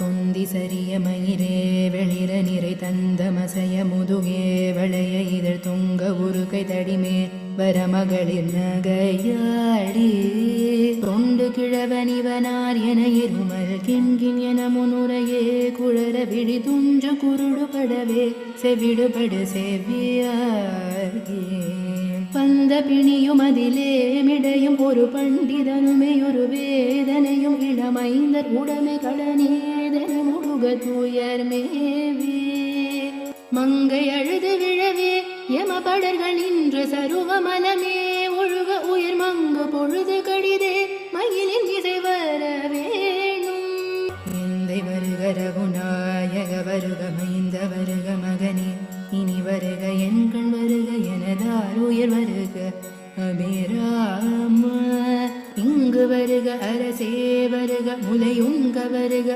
தொந்தி சரிய மயிரே வெளிர நிறை தந்த மசைய முதுகே வளைய இதழ் தொங்க உருக்கை தடிமே வரமகளிர் நகையாடி தொண்டு கிழவனிவனார் என இருமல் கிண்கின் என முன்னுரையே குழற விழி துஞ்சு குருடுபடவே செவிடுபடு செவ்வியாகே வந்த பிணியும் அதிலே மிடையும் ஒரு பண்டிதனுமே ஒரு வேதனையும் இளமைந்தர் உடமை கடனேதன முடுக தூயர் மேவே மங்கை அழுது விழவே யமபடர்கள் நின்ற சருவ மனமே ஒழுக உயிர் மங்கு பொழுது கடிதே மயிலின் இசை வர வேணும் எந்தை வருக ரகுநாயக வருக மைந்த வருக மகனே இனி வருக எண்கள் வருக எனதார் உயிர் வருக அபிராம இங்கு வருக அரசே வருக முலையுங்க வருக